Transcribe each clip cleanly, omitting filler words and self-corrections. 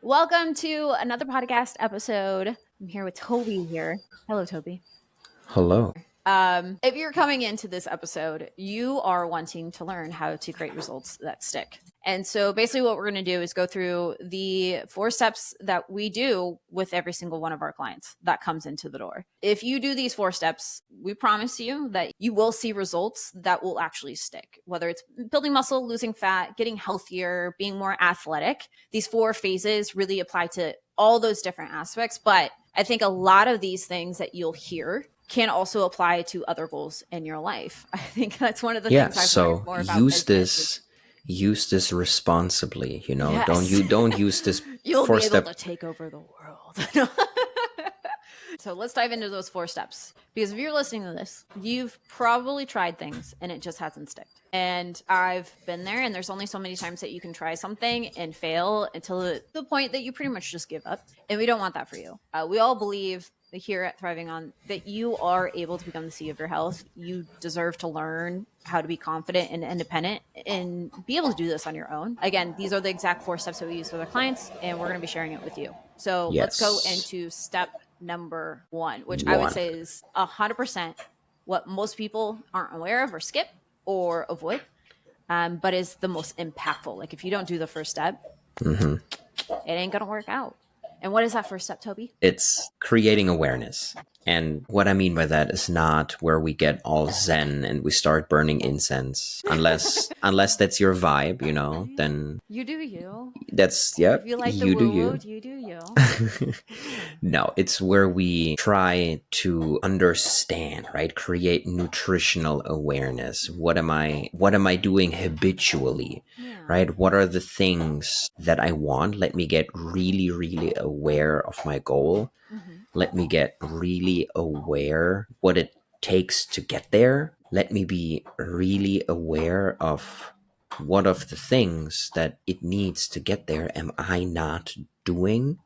Welcome to another podcast episode. I'm here with Toby here. Hello, Toby. Hello. If you're coming into this episode, you are wanting to learn how to create results that stick. And so basically what we're going to do is go through the 4 steps that we do with every single one of our clients that comes into the door. If you do these 4 steps, we promise you that you will see results that will actually stick, whether it's building muscle, losing fat, getting healthier, being more athletic. These 4 phases really apply to all those different aspects. But I think a lot of these things that you'll hear can also apply to other goals in your life. I think that's one of the things I've learned more about use this responsibly, Yes. don't use this You'll be able 4-step. to take over the world. So let's dive into those 4 steps. Because if you're listening to this, you've probably tried things and it just hasn't stuck. And I've been there, and there's only so many times that you can try something and fail until the point that you pretty much just give up. And we don't want that for you. We all believe here at Thriving On that you are able to become the CEO of your health. You deserve to learn how to be confident and independent and be able to do this on your own. Again, these are the exact 4 steps that we use with our clients, and we're going to be sharing it with you. So Let's go into step number 1, which I would say is 100% what most people aren't aware of or skip or avoid, but is the most impactful. Like if you don't do the first step, it ain't going to work out. And what is that first step, Toby? It's creating awareness. And what I mean by that is not where we get all zen and we start burning incense, unless that's your vibe, then you do you. That's if you like you the do you do you. No, it's where we try to understand, right? Create nutritional awareness. What am I doing habitually? Yeah. Right? What are the things that I want? Let me get really, really aware of my goal. Let me get really aware what it takes to get there. Let me be really aware of what of the things that it needs to get there am I not doing,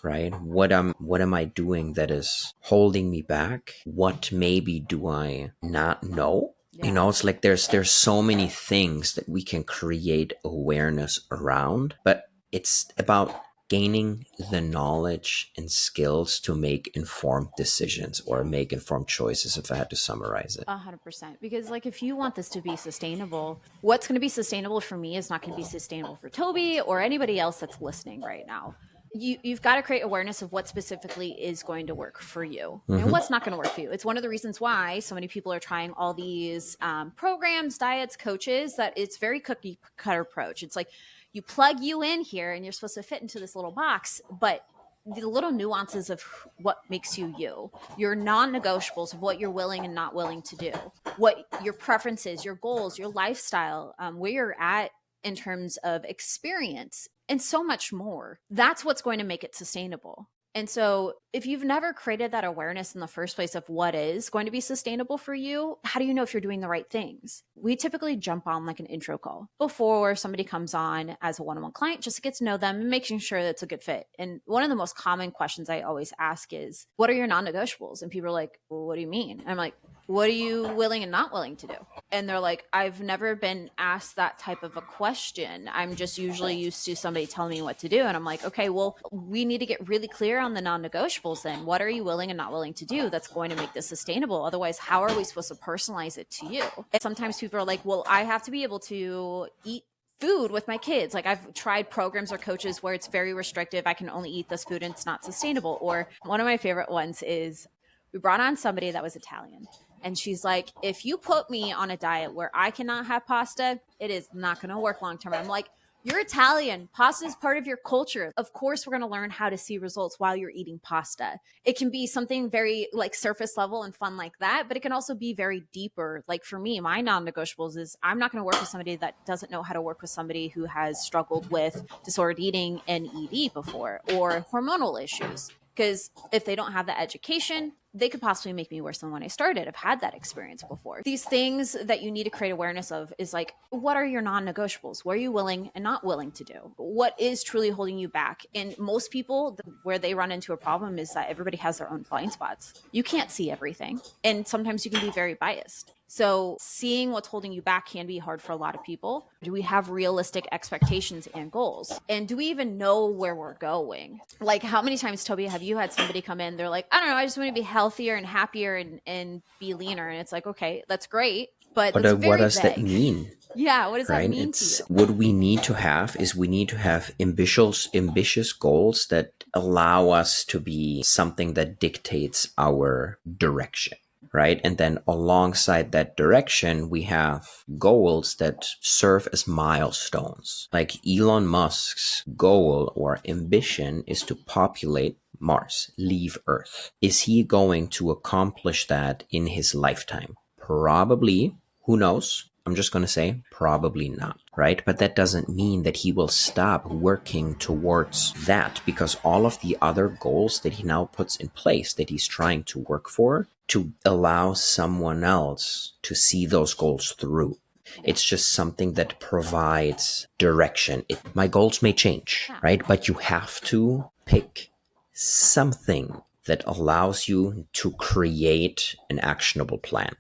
right? What am I doing that is holding me back? What maybe do I not know? Yeah. It's like there's so many things that we can create awareness around, but it's about gaining the knowledge and skills to make informed decisions or make informed choices, if I had to summarize it. 100%. Because if you want this to be sustainable, what's going to be sustainable for me is not going to be sustainable for Toby or anybody else that's listening right now. You've got to create awareness of what specifically is going to work for you and what's not going to work for you. It's one of the reasons why so many people are trying all these programs, diets, coaches, that it's very cookie cutter approach. It's like you plug you in here and you're supposed to fit into this little box, but the little nuances of what makes you you, your non-negotiables of what you're willing and not willing to do, what your preferences, your goals, your lifestyle, where you're at in terms of experience, and so much more. That's what's going to make it sustainable. And so if you've never created that awareness in the first place of what is going to be sustainable for you, how do you know if you're doing the right things? We typically jump on like an intro call before somebody comes on as a one-on-one client, just to get to know them and making sure that's a good fit. And one of the most common questions I always ask is, what are your non-negotiables? And people are like, well, what do you mean? And I'm like, what are you willing and not willing to do? And they're like, I've never been asked that type of a question. I'm just usually used to somebody telling me what to do. And I'm like, okay, well, we need to get really clear on the non-negotiables then. What are you willing and not willing to do that's going to make this sustainable? Otherwise, how are we supposed to personalize it to you? And sometimes people are like, well, I have to be able to eat food with my kids. Like I've tried programs or coaches where it's very restrictive. I can only eat this food and it's not sustainable. Or one of my favorite ones is we brought on somebody that was Italian. And she's like, if you put me on a diet where I cannot have pasta, it is not going to work long term. I'm like, you're Italian. Pasta is part of your culture. Of course, we're going to learn how to see results while you're eating pasta. It can be something very like surface level and fun like that, but it can also be very deeper. Like for me, my non-negotiables is I'm not going to work with somebody that doesn't know how to work with somebody who has struggled with disordered eating and ED before or hormonal issues. Because if they don't have the education, they could possibly make me worse than when I started. I've had that experience before. These things that you need to create awareness of is like, what are your non-negotiables? What are you willing and not willing to do? What is truly holding you back? And most people, where they run into a problem is that everybody has their own blind spots. You can't see everything. And sometimes you can be very biased. So seeing what's holding you back can be hard for a lot of people. Do we have realistic expectations and goals? And do we even know where we're going? Like, how many times, Toby, have you had somebody come in, they're like, I don't know, I just want to be healthier and happier and be leaner. And it's like, okay, that's great, but that's What very does that vague. mean? Yeah, what does that Right? mean to It's you? what we need to have is we need to have ambitious goals that allow us to be something that dictates our direction. Right. And then alongside that direction, we have goals that serve as milestones. Like Elon Musk's goal or ambition is to populate Mars, leave Earth. Is he going to accomplish that in his lifetime? Probably. Who knows? I'm just going to say probably not, right? But that doesn't mean that he will stop working towards that, because all of the other goals that he now puts in place that he's trying to work for to allow someone else to see those goals through. It's just something that provides direction. My goals may change, right? But you have to pick something that allows you to create an actionable plan.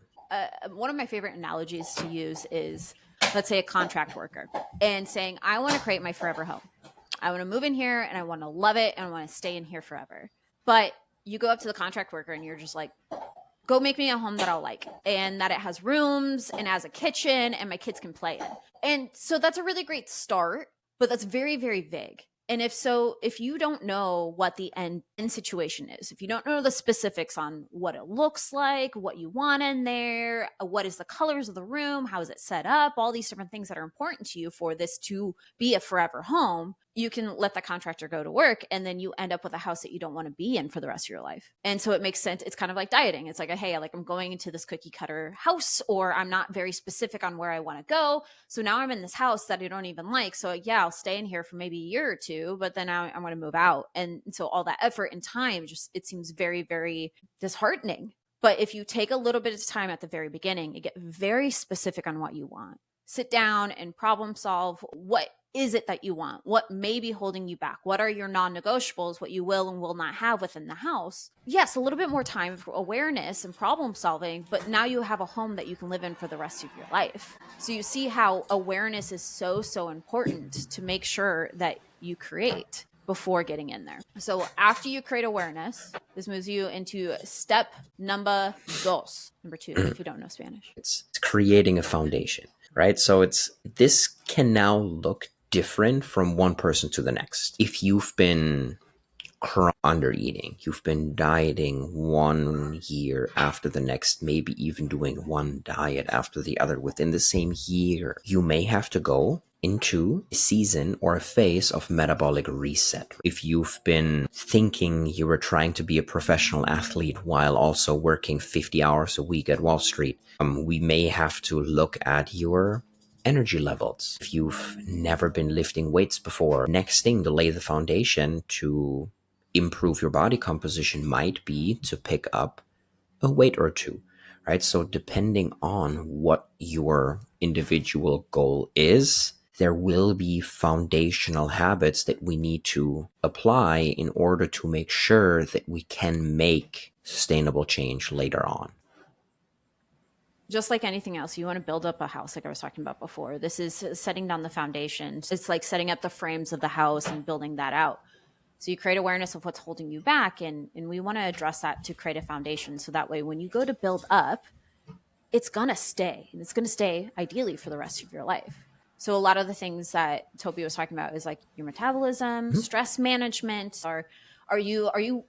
One of my favorite analogies to use is, let's say, a contract worker and saying, I want to create my forever home. I want to move in here and I want to love it and I want to stay in here forever. But you go up to the contract worker and you're just like, go make me a home that I'll like, and that it has rooms and has a kitchen and my kids can play in. And so that's a really great start, but that's very, very vague. And if you don't know what the end situation is, if you don't know the specifics on what it looks like, what you want in there, what is the colors of the room, how is it set up, all these different things that are important to you for this to be a forever home, you can let the contractor go to work, and then you end up with a house that you don't want to be in for the rest of your life. And so it makes sense. It's kind of like dieting. It's like, hey, like I'm going into this cookie cutter house, or I'm not very specific on where I want to go. So now I'm in this house that I don't even like. So yeah, I'll stay in here for maybe a year or two, but then I'm going to move out. And so all that effort and time, just, it seems very, very disheartening. But if you take a little bit of time at the very beginning, you get very specific on what you want. Sit down and problem solve. What is it that you want? What may be holding you back? What are your non-negotiables, what you will and will not have within the house? Yes, a little bit more time for awareness and problem solving, but now you have a home that you can live in for the rest of your life. So you see how awareness is so, so important to make sure that you create before getting in there. So after you create awareness, this moves you into step number dos, number 2, if you don't know Spanish. It's creating a foundation, right? So this can now look different from one person to the next. If you've been under eating, you've been dieting 1 year after the next, maybe even doing one diet after the other within the same year, you may have to go into a season or a phase of metabolic reset. If you've been thinking you were trying to be a professional athlete while also working 50 hours a week at Wall Street, we may have to look at your energy levels. If you've never been lifting weights before, next thing to lay the foundation to improve your body composition might be to pick up a weight or two, right? So depending on what your individual goal is, there will be foundational habits that we need to apply in order to make sure that we can make sustainable change later on. Just like anything else, you want to build up a house, like I was talking about before. This is setting down the foundation. It's like setting up the frames of the house and building that out. So you create awareness of what's holding you back, and we want to address that to create a foundation. So that way, when you go to build up, it's going to stay, and it's going to stay ideally for the rest of your life. So a lot of the things that Tobi was talking about is like your metabolism, stress management. Are you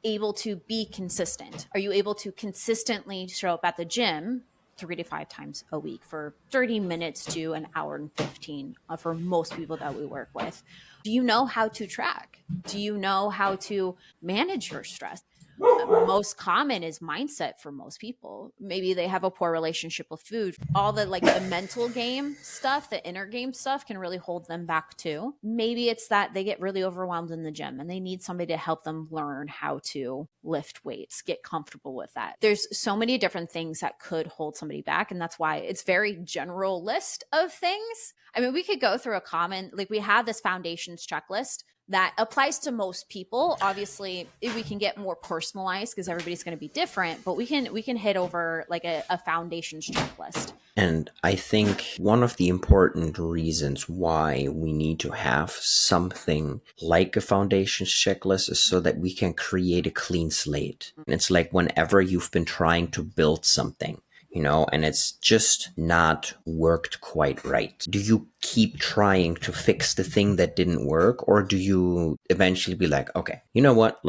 able to be consistent? Are you able to consistently show up at the gym 3 to 5 times a week for 30 minutes to an hour and 15 for most people that we work with? Do you know how to track? Do you know how to manage your stress? Most common is mindset for most people. Maybe they have a poor relationship with food. All the like the mental game stuff, the inner game stuff can really hold them back too. Maybe it's that they get really overwhelmed in the gym and they need somebody to help them learn how to lift weights, get comfortable with that. There's so many different things that could hold somebody back, and that's why it's very general list of things. I mean, we could go through a common, like we have this foundations checklist, that applies to most people. Obviously, if we can get more personalized because everybody's going to be different, but we can hit over like a foundations checklist. And I think one of the important reasons why we need to have something like a foundations checklist is so that we can create a clean slate. And it's like whenever you've been trying to build something, and it's just not worked quite right. Do you keep trying to fix the thing that didn't work? Or do you eventually be like, okay, you know what?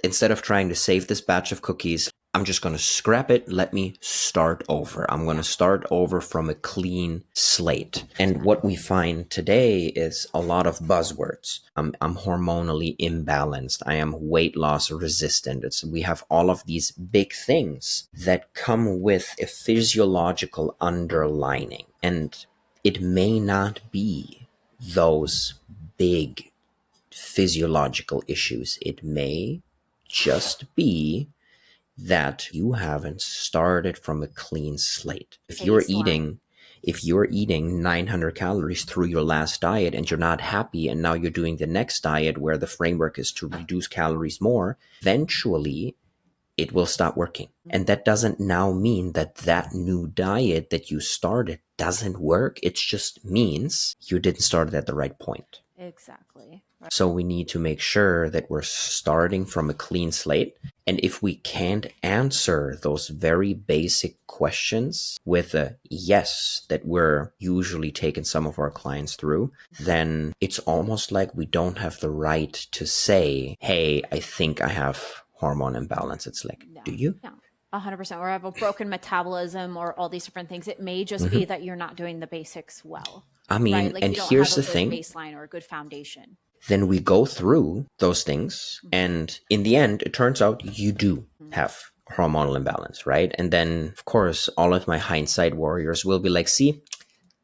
Instead of trying to save this batch of cookies, I'm just going to scrap it. Let me start over. I'm going to start over from a clean slate. And what we find today is a lot of buzzwords. I'm hormonally imbalanced. I am weight loss resistant. We have all of these big things that come with a physiological underlining. And it may not be those big physiological issues. It may just be that you haven't started from a clean slate. If you're eating 900 calories through your last diet and you're not happy, and now you're doing the next diet where the framework is to reduce calories more, eventually it will stop working. And that doesn't now mean that new diet that you started doesn't work. It just means you didn't start it at the right point. Exactly. Right. So we need to make sure that we're starting from a clean slate. And if we can't answer those very basic questions with a yes that we're usually taking some of our clients through, then it's almost like we don't have the right to say, hey, I think I have hormone imbalance. It's like, do you? Yeah. 100%, or have a broken metabolism or all these different things. It may just be that you're not doing the basics well. I mean, right? Like and you don't here's have the a good thing. baseline or a good foundation. Then we go through those things, and in the end, it turns out you do have hormonal imbalance, right? And then, of course, all of my hindsight warriors will be like, see,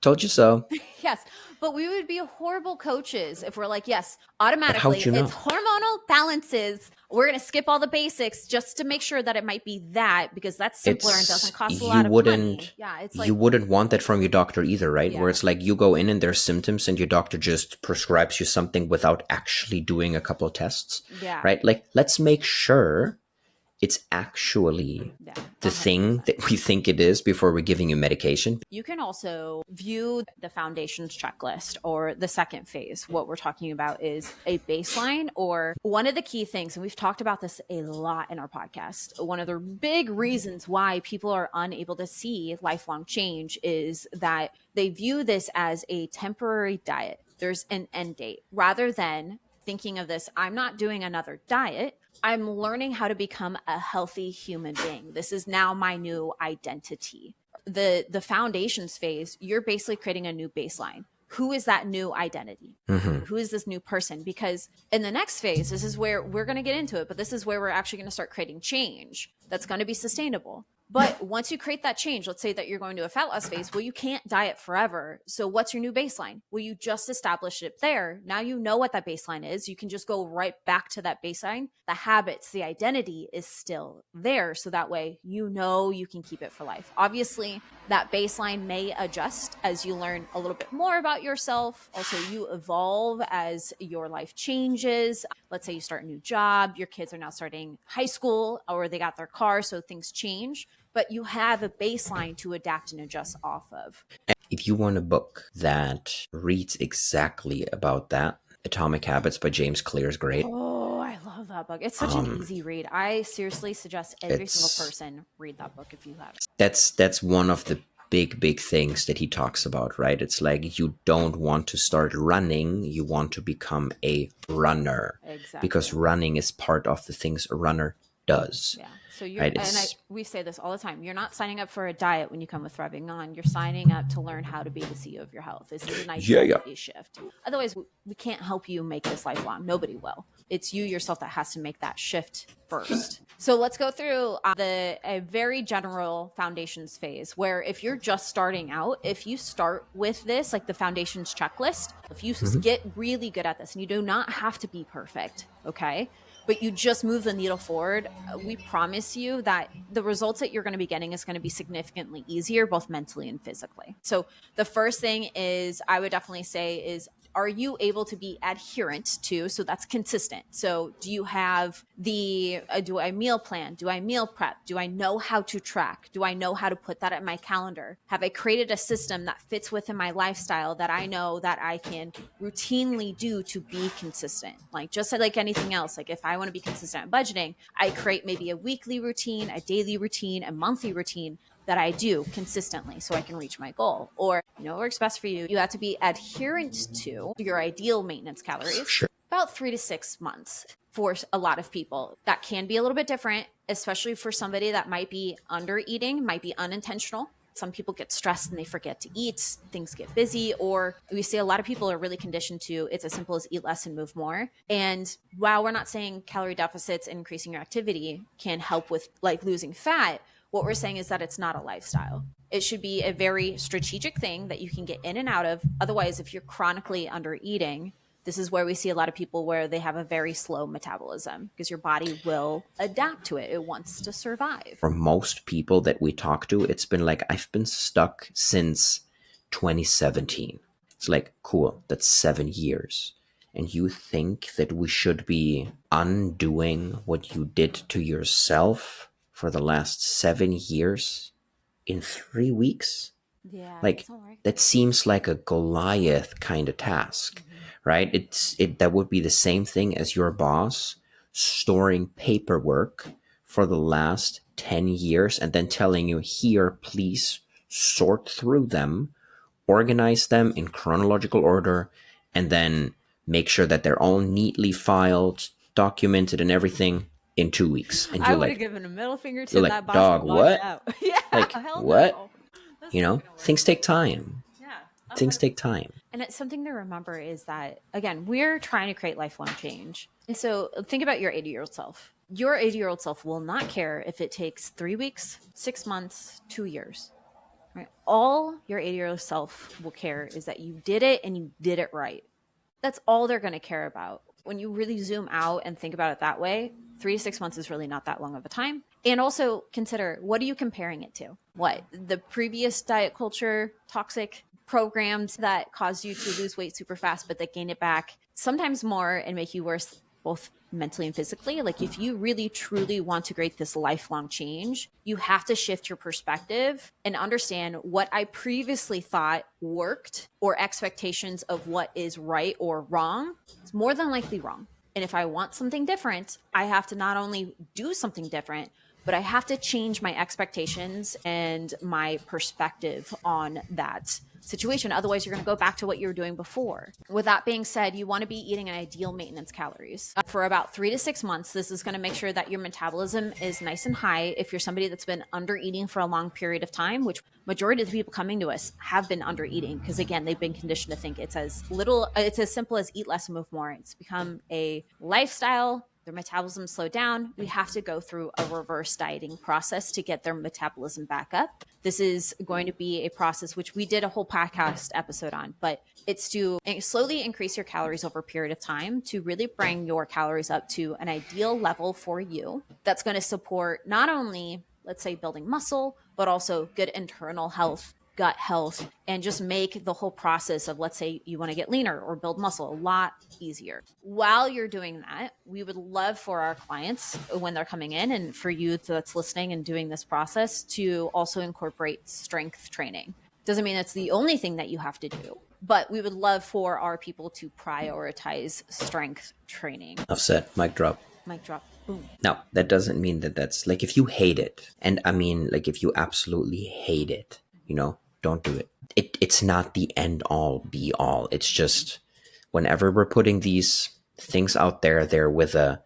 told you so. Yes, but we would be horrible coaches if we're like, yes, automatically, you know? it's hormonal balances. We're going to skip all the basics just to make sure that it might be that, because that's simpler and doesn't cost a lot of money. Yeah, it's like, you wouldn't want that from your doctor either, right? Yeah. Where it's like you go in and there's symptoms and your doctor just prescribes you something without actually doing a couple of tests. Yeah. Right? Like, let's make sure it's actually the thing that we think it is before we're giving you medication. You can also view the foundations checklist, or the second phase. What we're talking about is a baseline, or one of the key things, and we've talked about this a lot in our podcast. One of the big reasons why people are unable to see lifelong change is that they view this as a temporary diet. There's an end date, rather than thinking of this, I'm not doing another diet. I'm learning how to become a healthy human being. This is now my new identity. The foundations phase, you're basically creating a new baseline. Who is that new identity? Mm-hmm. Who is this new person? Because in the next phase, this is where we're going to get into it, but this is where we're actually going to start creating change that's going to be sustainable. But once you create that change, let's say that you're going to a fat loss phase, well, you can't diet forever. So what's your new baseline? Well, you just established it there. Now you know what that baseline is. You can just go right back to that baseline. The habits, the identity is still there. So that way, you know, you can keep it for life. Obviously, that baseline may adjust as you learn a little bit more about yourself. Also, you evolve as your life changes. Let's say you start a new job, your kids are now starting high school, or they got their car, so things change. But you have a baseline to adapt and adjust off of. If you want a book that reads exactly about that, Atomic Habits by James Clear is great. Oh, I love that book. It's such an easy read. I seriously suggest every single person read that book if you have it. That's one of the big things that he talks about, right? It's like you don't want to start running, you want to become a runner. Exactly. Because running is part of the things a runner does. Yeah. So you're, right? We say this all the time. You're not signing up for a diet when you come with Thriving On. You're signing up to learn how to be the CEO of your health. This is an identity shift. Otherwise, we can't help you make this lifelong. Nobody will. It's you yourself that has to make that shift first. So let's go through a very general foundations phase, where if you're just starting out, if you start with this, like the foundations checklist, if you get really good at this, and you do not have to be perfect, okay? But you just move the needle forward, we promise you that the results that you're going to be getting is going to be significantly easier, both mentally and physically. So the first thing is, I would definitely say, is, are you able to be adherent to? So that's consistent. So do you have do I meal plan? Do I meal prep? Do I know how to track? Do I know how to put that in my calendar? Have I created a system that fits within my lifestyle that I know that I can routinely do to be consistent? Like just like anything else, like if I want to be consistent at budgeting, I create maybe a weekly routine, a daily routine, a monthly routine that I do consistently so I can reach my goal. Or, what works best for you? You have to be adherent to your ideal maintenance calories. Sure. About 3 to 6 months for a lot of people. That can be a little bit different, especially for somebody that might be under eating, might be unintentional. Some people get stressed and they forget to eat, things get busy, or we see a lot of people are really conditioned to it's as simple as eat less and move more. And while we're not saying calorie deficits and increasing your activity can help with like losing fat, what we're saying is that it's not a lifestyle. It should be a very strategic thing that you can get in and out of. Otherwise, if you're chronically under eating, this is where we see a lot of people where they have a very slow metabolism because your body will adapt to it. It wants to survive. For most people that we talk to, it's been like, I've been stuck since 2017. It's like, cool, that's 7 years. And you think that we should be undoing what you did to yourself for the last 7 years in 3 weeks? Yeah. Like, that seems like a Goliath kind of task, right? That would be the same thing as your boss storing paperwork for the last 10 years and then telling you, here, please sort through them, organize them in chronological order, and then make sure that they're all neatly filed, documented, and everything in 2 weeks. And I you're would have like, given a middle finger to that boss. dog, what? Out. Yeah, Like, hell what? no. That's Things take time. Yeah. Things take time. And it's something to remember is that, again, we're trying to create lifelong change. And so think about your 80-year-old self. Your 80-year-old self will not care if it takes 3 weeks, 6 months, 2 years. Right? All your 80-year-old self will care is that you did it and you did it right. That's all they're going to care about. When you really zoom out and think about it that way, 3 to 6 months is really not that long of a time. And also consider, what are you comparing it to? What? The previous diet culture, toxic programs that cause you to lose weight super fast, but that gain it back sometimes more and make you worse, both mentally and physically. Like if you really truly want to create this lifelong change, you have to shift your perspective and understand what I previously thought worked or expectations of what is right or wrong. It's more than likely wrong. And if I want something different, I have to not only do something different, but I have to change my expectations and my perspective on that situation. Otherwise, you're going to go back to what you were doing before. With that being said, you want to be eating an ideal maintenance calories for about 3 to 6 months. This is going to make sure that your metabolism is nice and high. If you're somebody that's been under eating for a long period of time, which majority of the people coming to us have been under eating, because again, they've been conditioned to think it's as simple as eat less and move more. It's become a lifestyle. Their metabolism slowed down. We have to go through a reverse dieting process to get their metabolism back up. This is going to be a process which we did a whole podcast episode on, but it's to slowly increase your calories over a period of time to really bring your calories up to an ideal level for you. That's going to support not only, let's say, building muscle, but also good internal health, gut health, and just make the whole process of, let's say you want to get leaner or build muscle, a lot easier. While you're doing that, we would love for our clients when they're coming in and for you that's listening and doing this process to also incorporate strength training. Doesn't mean it's the only thing that you have to do, but we would love for our people to prioritize strength training. Enough said. Mic drop. Mic drop. Boom. Now, that doesn't mean that that's like if you hate it, and I mean like if you absolutely hate it, don't do it. It's not the end all be all. It's just whenever we're putting these things out there, they're with a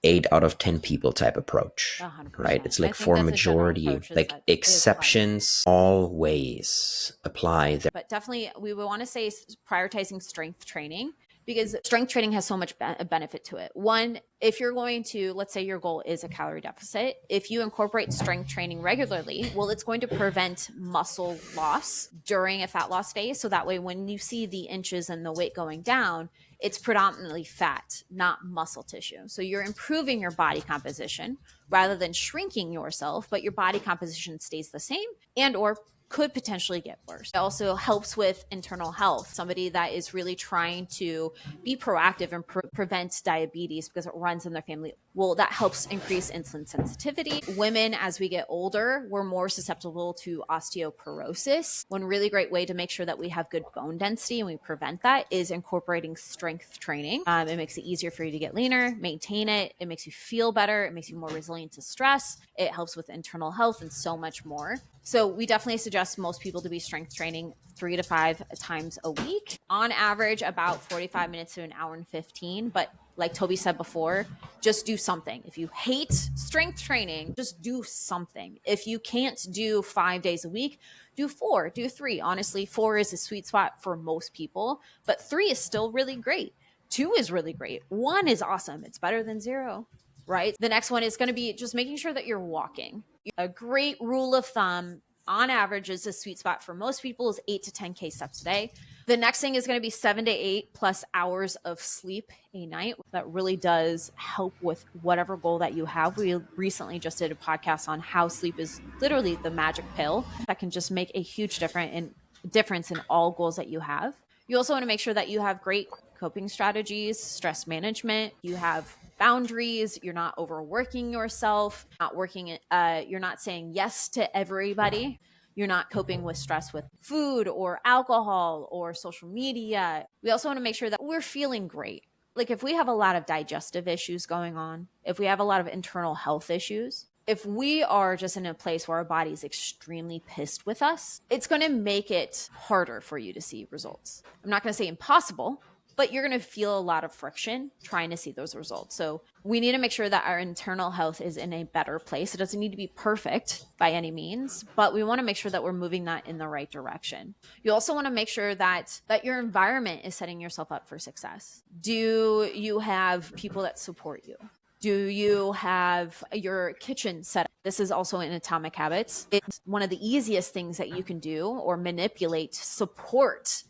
8 out of 10 people type approach, 100%. right? It's like for majority, like exceptions always apply there. But definitely we would want to say prioritizing strength training, because strength training has so much benefit to it. One, if you're going to, let's say your goal is a calorie deficit, if you incorporate strength training regularly, well, it's going to prevent muscle loss during a fat loss phase. So that way, when you see the inches and the weight going down, it's predominantly fat, not muscle tissue. So you're improving your body composition rather than shrinking yourself, but your body composition stays the same and or could potentially get worse. It also helps with internal health. Somebody that is really trying to be proactive and prevent diabetes because it runs in their family, well, that helps increase insulin sensitivity. Women, as we get older, we're more susceptible to osteoporosis. One really great way to make sure that we have good bone density and we prevent that is incorporating strength training. It makes it easier for you to get leaner, maintain it. It makes you feel better. It makes you more resilient to stress. It helps with internal health and so much more. So we definitely suggest most people to be strength training 3 to 5 times a week. On average, about 45 minutes to an hour and 15. But like Tobi said before, just do something. If you hate strength training, just do something. If you can't do 5 days a week, do 4, do 3. Honestly, 4 is a sweet spot for most people, but 3 is still really great. 2 is really great. 1 is awesome. It's better than 0, right? The next one is going to be just making sure that you're walking. A great rule of thumb on average is a sweet spot for most people is 8 to 10K steps a day. The next thing is going to be 7 to 8 plus hours of sleep a night. That really does help with whatever goal that you have. We recently just did a podcast on how sleep is literally the magic pill that can just make a huge difference in all goals that you have. You also want to make sure that you have great coping strategies, stress management, you have boundaries, you're not overworking yourself, you're not saying yes to everybody. You're not coping with stress with food or alcohol or social media. We also want to make sure that we're feeling great. Like if we have a lot of digestive issues going on, if we have a lot of internal health issues, if we are just in a place where our body is extremely pissed with us, it's going to make it harder for you to see results. I'm not going to say impossible, but you're going to feel a lot of friction trying to see those results. So we need to make sure that our internal health is in a better place. It doesn't need to be perfect by any means, but we want to make sure that we're moving that in the right direction. You also want to make sure that your environment is setting yourself up for success. Do you have people that support you? Do you have your kitchen set up? This is also in Atomic Habits. It's one of the easiest things that you can do or manipulate to support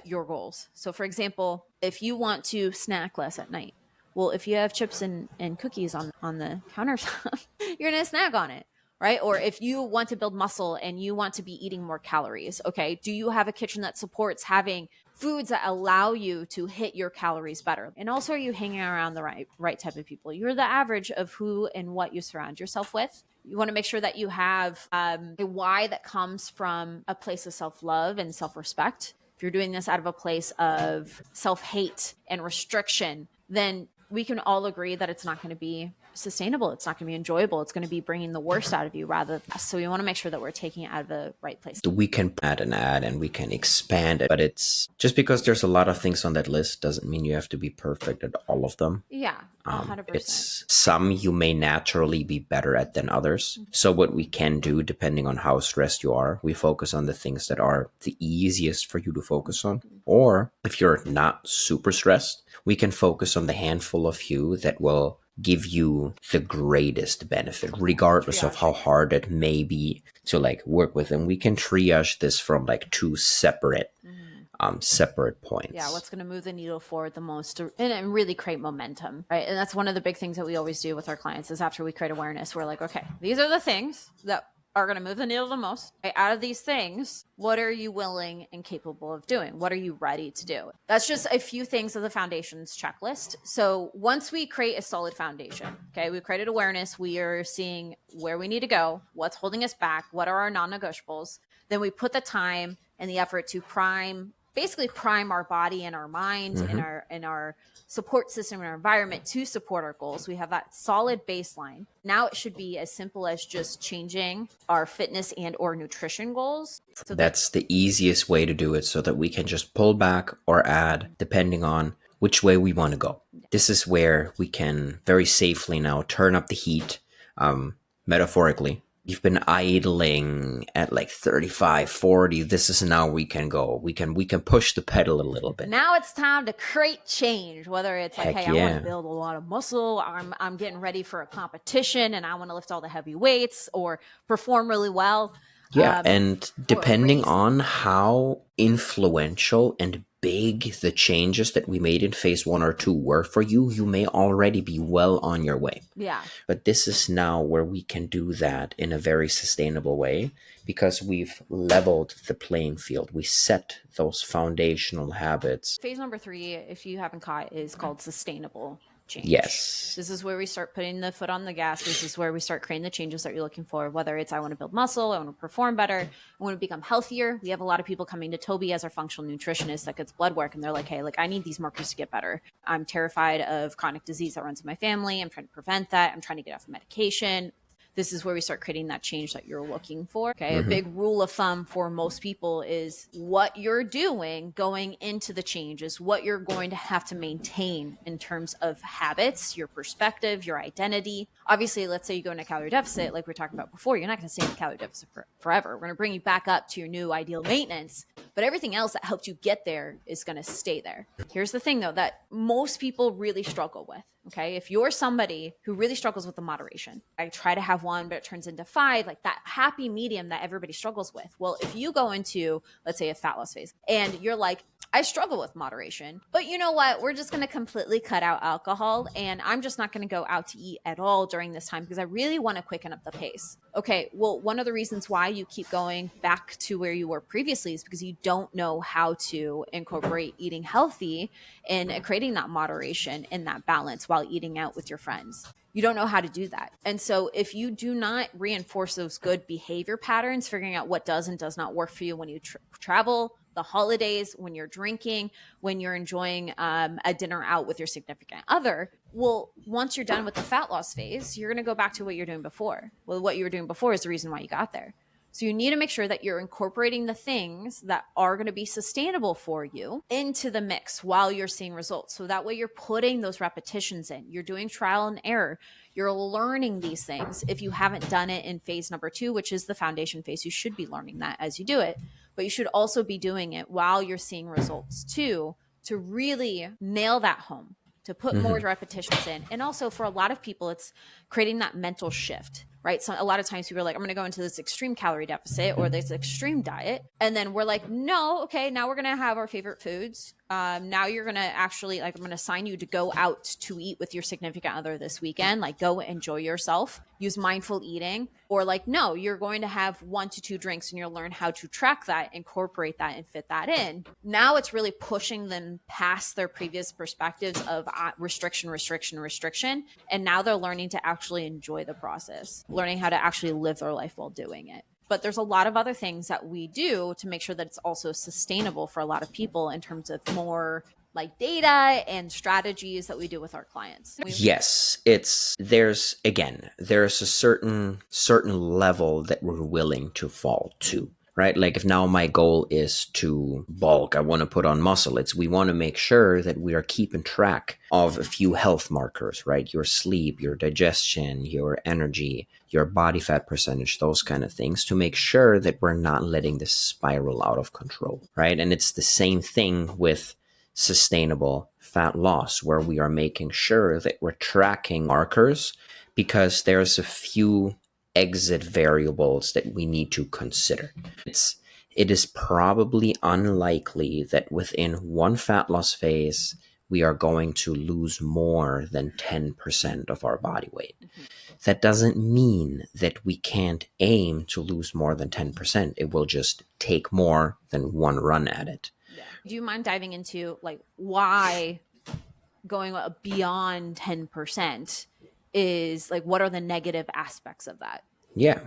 your goals. So for example, if you want to snack less at night, well, if you have chips and cookies on the countertop, you're going to snack on it, right? Or if you want to build muscle and you want to be eating more calories, okay, do you have a kitchen that supports having foods that allow you to hit your calories better? And also, are you hanging around the right type of people? You're the average of who and what you surround yourself with. You want to make sure that you have a why that comes from a place of self-love and self-respect. If you're doing this out of a place of self-hate and restriction, then we can all agree that it's not going to be sustainable. It's not going to be enjoyable. It's going to be bringing the worst out of you rather. So we want to make sure that we're taking it out of the right place. We can add an ad and we can expand it, but it's just because there's a lot of things on that list doesn't mean you have to be perfect at all of them. Yeah, 100%. It's some you may naturally be better at than others. Mm-hmm. So what we can do, depending on how stressed you are, we focus on the things that are the easiest for you to focus on. Mm-hmm. Or if you're not super stressed, we can focus on the handful of you that will give you the greatest benefit, regardless of how hard it may be to like work with them. We can triage this from like 2 separate points. Yeah, what's going to move the needle forward the most and really create momentum, right? And that's one of the big things that we always do with our clients is after we create awareness, we're like, okay, these are the things that are going to move the needle the most. Okay, out of these things, what are you willing and capable of doing? What are you ready to do? That's just a few things of the foundations checklist. So once we create a solid foundation, okay, we created awareness, we are seeing where we need to go, what's holding us back, what are our non-negotiables. Then we put the time and the effort to prime our body and our mind and our support system and our environment to support our goals. We have that solid baseline. Now it should be as simple as just changing our fitness and or nutrition goals. So that's the easiest way to do it, so that we can just pull back or add depending on which way we want to go. This is where we can very safely now turn up the heat, metaphorically. You've been idling at like 35, 40. This is now we can go. We can push the pedal a little bit. Now it's time to create change. Whether it's like, hey, I want to build a lot of muscle. I'm getting ready for a competition and I want to lift all the heavy weights or perform really well. Yeah, and depending on how influential and big the changes that we made in phase 1 or 2 were for you, you may already be well on your way. Yeah. But this is now where we can do that in a very sustainable way because we've leveled the playing field. We set those foundational habits. Phase number 3, if you haven't caught, is called sustainable change. Yes. This is where we start putting the foot on the gas. This is where we start creating the changes that you're looking for, whether it's I want to build muscle, I want to perform better, I want to become healthier. We have a lot of people coming to Tobi as our functional nutritionist that gets blood work, and they're like, hey, like I need these markers to get better. I'm terrified of chronic disease that runs in my family. I'm trying to prevent that. I'm trying to get off medication. This is where we start creating that change that you're looking for. Okay. A big rule of thumb for most people is what you're doing going into the change is what you're going to have to maintain in terms of habits, your perspective, your identity. Obviously, let's say you go into a calorie deficit, like we were talking about before, you're not going to stay in a calorie deficit forever. We're going to bring you back up to your new ideal maintenance, but everything else that helped you get there is going to stay there. Here's the thing though, that most people really struggle with. Okay. If you're somebody who really struggles with the moderation, I try to have 1, but it turns into 5, like that happy medium that everybody struggles with. Well, if you go into, let's say, a fat loss phase and you're like, I struggle with moderation, but you know what? We're just going to completely cut out alcohol and I'm just not going to go out to eat at all during this time because I really want to quicken up the pace. Okay. Well, one of the reasons why you keep going back to where you were previously is because you don't know how to incorporate eating healthy and creating that moderation and that balance while eating out with your friends. You don't know how to do that. And so if you do not reinforce those good behavior patterns, figuring out what does and does not work for you when you travel, the holidays, when you're drinking, when you're enjoying a dinner out with your significant other, well, once you're done with the fat loss phase, you're going to go back to what you're doing before. Well, what you were doing before is the reason why you got there. So you need to make sure that you're incorporating the things that are going to be sustainable for you into the mix while you're seeing results. So that way you're putting those repetitions in. You're doing trial and error. You're learning these things. If you haven't done it in phase number 2, which is the foundation phase, you should be learning that as you do it. But you should also be doing it while you're seeing results too, to really nail that home, to put more repetitions in. And also for a lot of people, it's creating that mental shift, right? So a lot of times people are like, I'm going to go into this extreme calorie deficit or this extreme diet. And then we're like, no, okay, now we're going to have our favorite foods. Now you're going to actually, like, I'm going to assign you to go out to eat with your significant other this weekend, like go enjoy yourself, use mindful eating, or like, no, you're going to have 1 to 2 drinks and you'll learn how to track that, incorporate that and fit that in. Now it's really pushing them past their previous perspectives of restriction. And now they're learning to actually enjoy the process, learning how to actually live their life while doing it. But there's a lot of other things that we do to make sure that it's also sustainable for a lot of people in terms of more like data and strategies that we do with our clients. Yes, there's a certain level that we're willing to fall to. Right? Like if now my goal is to bulk, I want to put on muscle. We want to make sure that we are keeping track of a few health markers, right? Your sleep, your digestion, your energy, your body fat percentage, those kind of things to make sure that we're not letting this spiral out of control, right? And it's the same thing with sustainable fat loss, where we are making sure that we're tracking markers because there's a few exit variables that we need to consider. It is probably unlikely that within one fat loss phase, we are going to lose more than 10% of our body weight. That doesn't mean that we can't aim to lose more than 10%. It will just take more than one run at it. Yeah. Do you mind diving into like why going beyond 10% is like, what are the negative aspects of that? Yeah.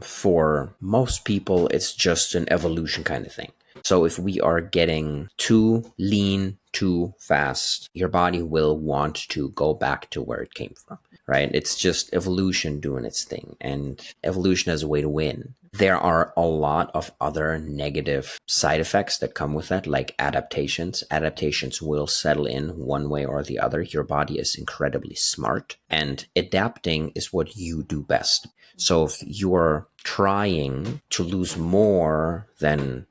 For most people, it's just an evolution kind of thing. So if we are getting too lean too fast, your body will want to go back to where it came from, right? It's just evolution doing its thing, and evolution has a way to win. There are a lot of other negative side effects that come with that, like adaptations. Adaptations will settle in one way or the other. Your body is incredibly smart, and adapting is what you do best. So if you're trying to lose more than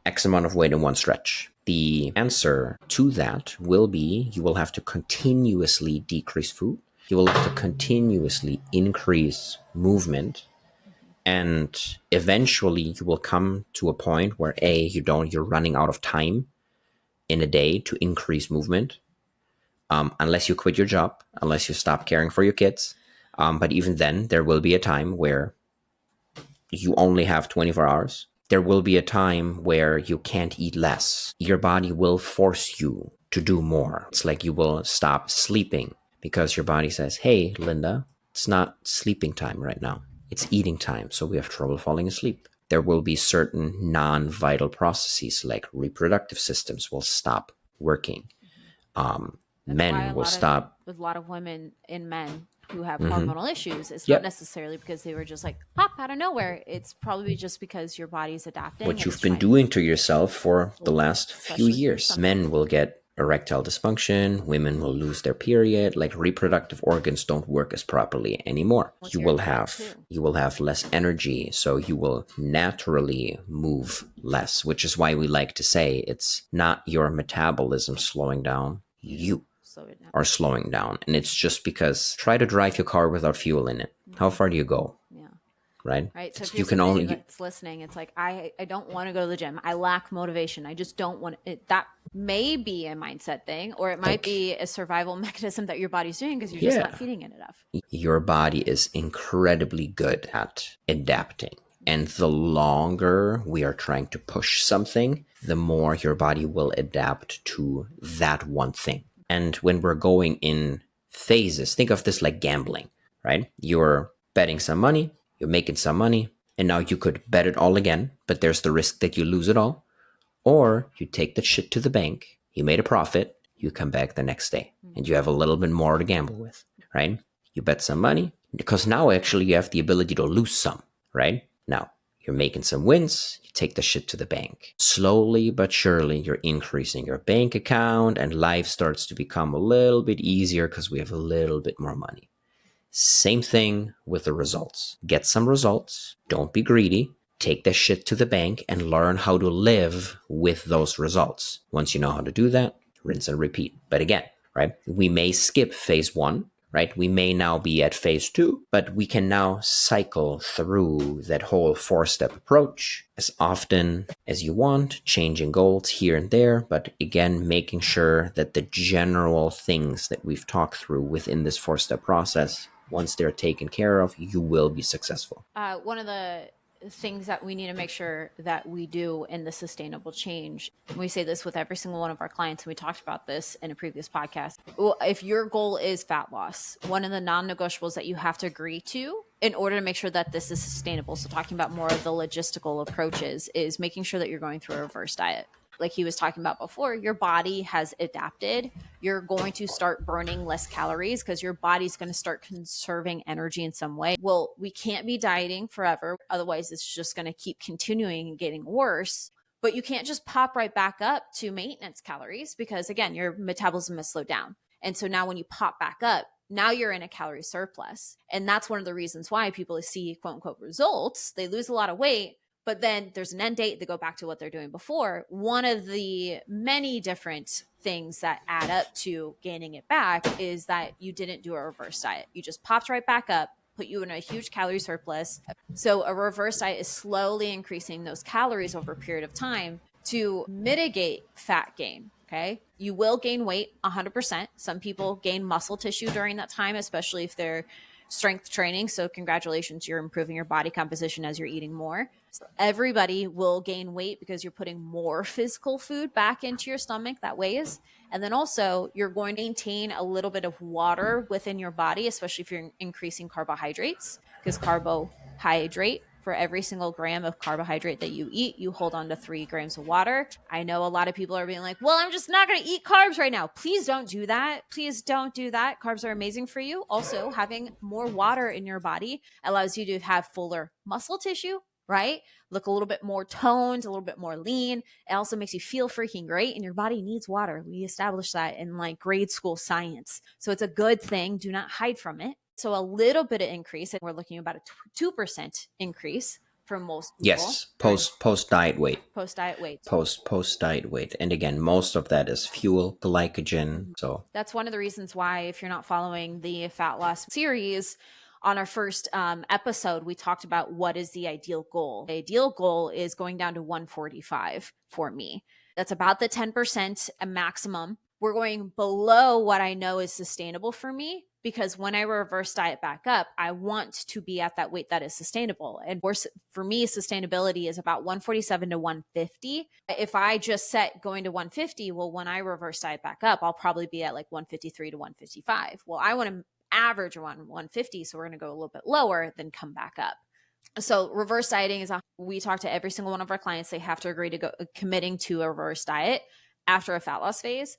X amount of weight in one stretch, the answer to that will be you will have to continuously decrease food. You will have to continuously increase movement. And eventually you will come to a point where you're running out of time in a day to increase movement, unless you quit your job, unless you stop caring for your kids. But even then, there will be a time where you only have 24 hours. There will be a time where you can't eat less. Your body will force you to do more. It's like you will stop sleeping because your body says, hey, Linda, it's not sleeping time right now. It's eating time, so we have trouble falling asleep. There will be certain non-vital processes like reproductive systems will stop working. That's why Men will stop. a lot of women and men who have Mm-hmm. hormonal issues, it's not Yep. necessarily because they were just like pop out of nowhere. It's probably just because your body's adapting What and you've it's been trying, doing to yourself for the last few especially for years. some. Men will get erectile dysfunction, women will lose their period, like reproductive organs don't work as properly anymore. With your gut You will have less energy, so you will naturally move less, which is why we like to say it's not your metabolism slowing down, you slow it down. are slowing down. And it's just because try to drive your car without fuel in it. How far do you go? Yeah. Right? Right. So if You you're can somebody only that's listening, it's like, I don't want to go to the gym. I lack motivation. I just don't want it. That may be a mindset thing, or it might like be a survival mechanism that your body's doing because you're just not yeah. feeding it enough. Your body is incredibly good at adapting. And the longer we are trying to push something, the more your body will adapt to that one thing. And when we're going in phases, think of this like gambling, right? You're betting some money, you're making some money, and now you could bet it all again, but there's the risk that you lose it all. Or you take that shit to the bank, you made a profit, you come back the next day, and you have a little bit more to gamble with, right? You bet some money, because now actually you have the ability to lose some, right? Now, you're making some wins, you take the shit to the bank. Slowly but surely, you're increasing your bank account, and life starts to become a little bit easier because we have a little bit more money. Same thing with the results. Get some results, don't be greedy, take that shit to the bank and learn how to live with those results. Once you know how to do that, rinse and repeat. But again, right, we may skip phase 1, right? We may now be at phase 2, but we can now cycle through that whole 4-step approach as often as you want, changing goals here and there, but again, making sure that the general things that we've talked through within this 4-step process, once they're taken care of, you will be successful. One of the things that we need to make sure that we do in the sustainable change, we say this with every single one of our clients, and we talked about this in a previous podcast. If your goal is fat loss, one of the non-negotiables that you have to agree to in order to make sure that this is sustainable, so talking about more of the logistical approaches, is making sure that you're going through a reverse diet. Like he was talking about before, your body has adapted. You're going to start burning less calories because your body's going to start conserving energy in some way. Well, we can't be dieting forever. Otherwise, it's just going to keep continuing and getting worse. But you can't just pop right back up to maintenance calories because, again, your metabolism has slowed down. And so now when you pop back up, now you're in a calorie surplus. And that's one of the reasons why people see quote unquote results. They lose a lot of weight, but then there's an end date. They go back to what they're doing before. One of the many different things that add up to gaining it back is that you didn't do a reverse diet. You just popped right back up, put you in a huge calorie surplus. So a reverse diet is slowly increasing those calories over a period of time to mitigate fat gain. Okay. You will gain weight 100%. Some people gain muscle tissue during that time, especially if they're strength training. So congratulations, you're improving your body composition as you're eating more. So everybody will gain weight because you're putting more physical food back into your stomach that weighs. And then also you're going to maintain a little bit of water within your body, especially if you're increasing carbohydrates, because carbohydrate, for every single gram of carbohydrate that you eat, you hold on to 3 grams of water. I know a lot of people are being like, well, I'm just not going to eat carbs right now. Please don't do that. Please don't do that. Carbs are amazing for you. Also, having more water in your body allows you to have fuller muscle tissue, right? Look a little bit more toned, a little bit more lean. It also makes you feel freaking great, and your body needs water. We established that in like grade school science. So it's a good thing. Do not hide from it. So a little bit of increase, and we're looking at about a 2% increase for most people. Yes, post diet weight. Post diet weight. Post diet weight. And again, most of that is fuel, glycogen. So that's one of the reasons why, if you're not following the fat loss series, on our first episode, we talked about what is the ideal goal. The ideal goal is going down to 145 for me. That's about the 10% a maximum. We're going below what I know is sustainable for me, because when I reverse diet back up, I want to be at that weight that is sustainable. And for me, sustainability is about 147 to 150. If I just set going to 150, well, when I reverse diet back up, I'll probably be at like 153 to 155. Well, I want to average around 150. So we're going to go a little bit lower, then come back up. So reverse dieting is we talk to every single one of our clients. They have to agree to go committing to a reverse diet after a fat loss phase.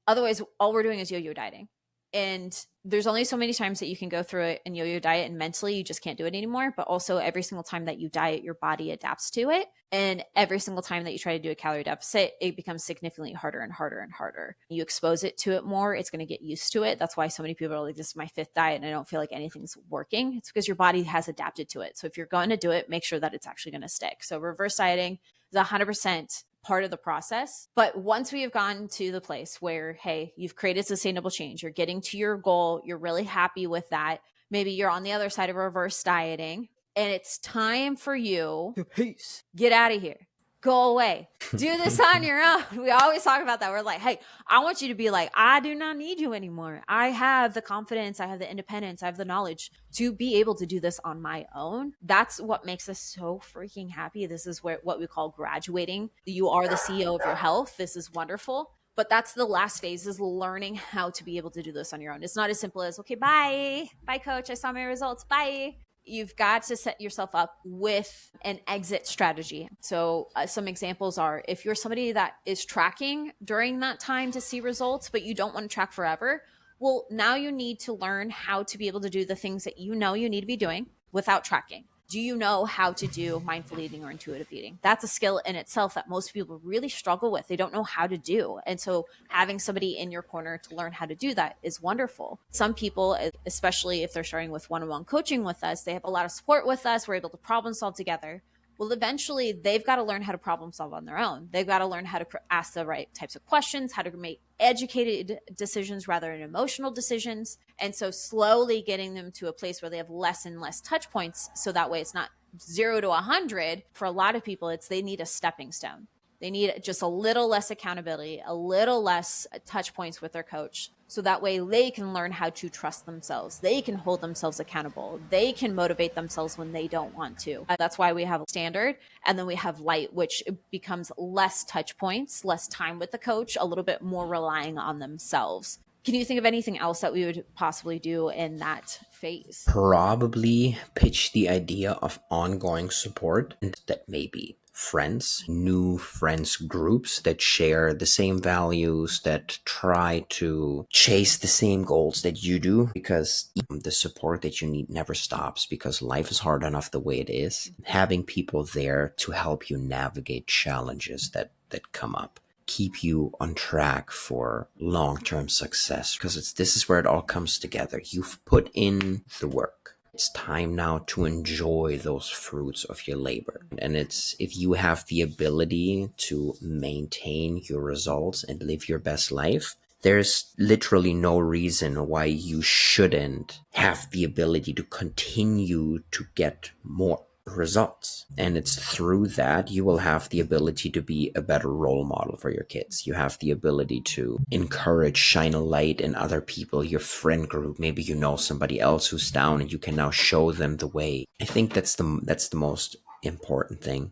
Otherwise, all we're doing is yo-yo dieting. And there's only so many times that you can go through it and yo-yo diet, and mentally you just can't do it anymore. But also every single time that you diet, your body adapts to it. And every single time that you try to do a calorie deficit, it becomes significantly harder and harder and harder. You expose it to it more, it's going to get used to it. That's why so many people are like, this is my 5th diet and I don't feel like anything's working. It's because your body has adapted to it. So if you're going to do it, make sure that it's actually going to stick. So reverse dieting is 100% part of the process. But once we have gotten to the place where, hey, you've created sustainable change, you're getting to your goal, you're really happy with that. Maybe you're on the other side of reverse dieting and it's time for you to peace. Get out of here. Go away. Do this on your own. We always talk about that. We're like, hey, I want you to be like, I do not need you anymore. I have the confidence, I have the independence, I have the knowledge to be able to do this on my own. That's what makes us so freaking happy. This is what we call graduating. You are the CEO of your health. This is wonderful. But that's the last phase, is learning how to be able to do this on your own. It's not as simple as, okay, bye. Bye, coach. I saw my results. Bye. You've got to set yourself up with an exit strategy. So some examples are, if you're somebody that is tracking during that time to see results, but you don't want to track forever, well, now you need to learn how to be able to do the things that you know you need to be doing without tracking. Do you know how to do mindful eating or intuitive eating? That's a skill in itself that most people really struggle with. They don't know how to do. And so having somebody in your corner to learn how to do that is wonderful. Some people, especially if they're starting with one-on-one coaching with us, they have a lot of support with us. We're able to problem solve together. Well, eventually they've got to learn how to problem solve on their own. They've got to learn how to ask the right types of questions, how to make educated decisions rather than emotional decisions. And so slowly getting them to a place where they have less and less touch points. So that way it's not 0 to 100. For a lot of people, they need a stepping stone. They need just a little less accountability, a little less touch points with their coach. So that way they can learn how to trust themselves. They can hold themselves accountable. They can motivate themselves when they don't want to. That's why we have standard. And then we have light, which becomes less touch points, less time with the coach, a little bit more relying on themselves. Can you think of anything else that we would possibly do in that phase? Probably pitch the idea of ongoing support, and that maybe friends, new friends groups that share the same values, that try to chase the same goals that you do, because the support that you need never stops, because life is hard enough the way it is. Having people there to help you navigate challenges that come up, keep you on track for long-term success, because this is where it all comes together. You've put in the work. It's time now to enjoy those fruits of your labor. And if you have the ability to maintain your results and live your best life, there's literally no reason why you shouldn't have the ability to continue to get more results. And it's through that you will have the ability to be a better role model for your kids. You have the ability to encourage, shine a light in other people, your friend group. Maybe you know somebody else who's down and you can now show them the way. I think that's the most important thing.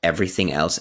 Everything else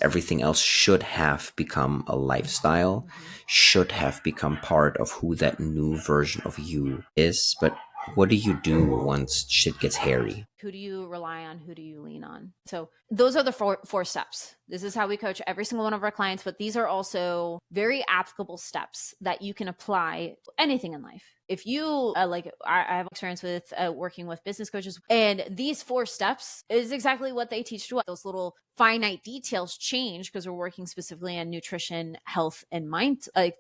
should have become a lifestyle, should have become part of who that new version of you is. But what do you do once shit gets hairy? Who do you rely on? Who do you lean on? So those are the four steps. This is how we coach every single one of our clients, but these are also very applicable steps that you can apply to anything in life. If you I have experience with working with business coaches, and these 4 steps is exactly what they teach to us. Those little finite details change because we're working specifically on nutrition, health, and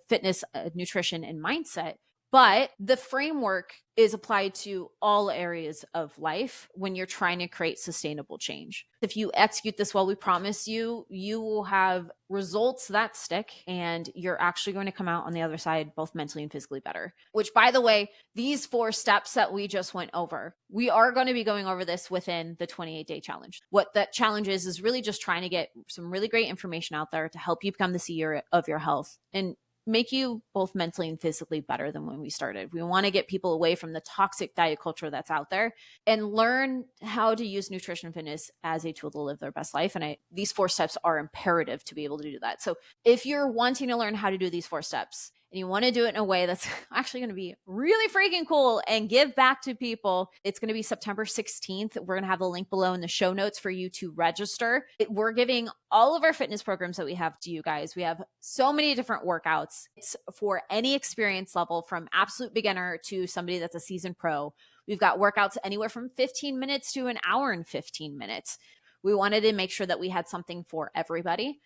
fitness, nutrition, and mindset. But the framework is applied to all areas of life when you're trying to create sustainable change. If you execute this well, we promise you, you will have results that stick, and you're actually going to come out on the other side both mentally and physically better. Which, by the way, these 4 steps that we just went over, we are going to be going over this within the 28-day challenge. What that challenge is really just trying to get some really great information out there to help you become the CEO of your health and make you both mentally and physically better than when we started. We want to get people away from the toxic diet culture that's out there and learn how to use nutrition and fitness as a tool to live their best life. And these 4 steps are imperative to be able to do that. So if you're wanting to learn how to do these 4 steps, and you want to do it in a way that's actually going to be really freaking cool and give back to people, it's going to be September 16th. We're going to have the link below in the show notes for you to register. We're giving all of our fitness programs that we have to you guys. We have so many different workouts. It's for any experience level, from absolute beginner to somebody that's a seasoned pro. We've got workouts anywhere from 15 minutes to an hour and 15 minutes. We wanted to make sure that we had something for everybody.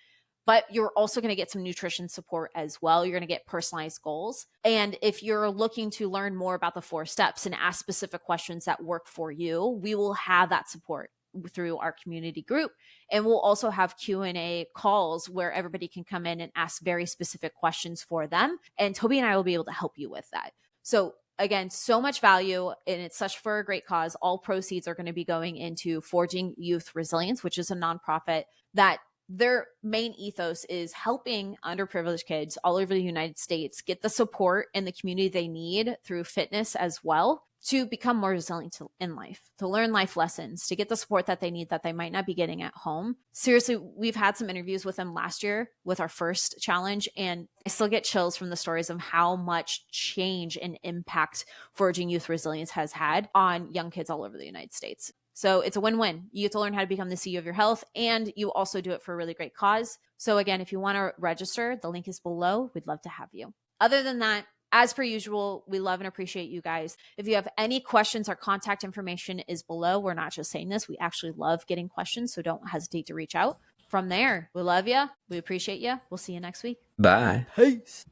But you're also going to get some nutrition support as well. You're going to get personalized goals. And if you're looking to learn more about the 4 steps and ask specific questions that work for you, we will have that support through our community group. And we'll also have Q&A calls where everybody can come in and ask very specific questions for them. And Tobi and I will be able to help you with that. So again, so much value, and it's such for a great cause. All proceeds are going to be going into Forging Youth Resilience, which is a nonprofit that their main ethos is helping underprivileged kids all over the United States get the support and the community they need through fitness as well to become more resilient in life, to learn life lessons, to get the support that they need that they might not be getting at home. Seriously, we've had some interviews with them last year with our first challenge, and I still get chills from the stories of how much change and impact Forging Youth Resilience has had on young kids all over the United States. So it's a win-win. You get to learn how to become the CEO of your health, and you also do it for a really great cause. So again, if you want to register, the link is below. We'd love to have you. Other than that, as per usual, we love and appreciate you guys. If you have any questions, our contact information is below. We're not just saying this. We actually love getting questions, so don't hesitate to reach out. From there, we love you. We appreciate you. We'll see you next week. Bye. Peace.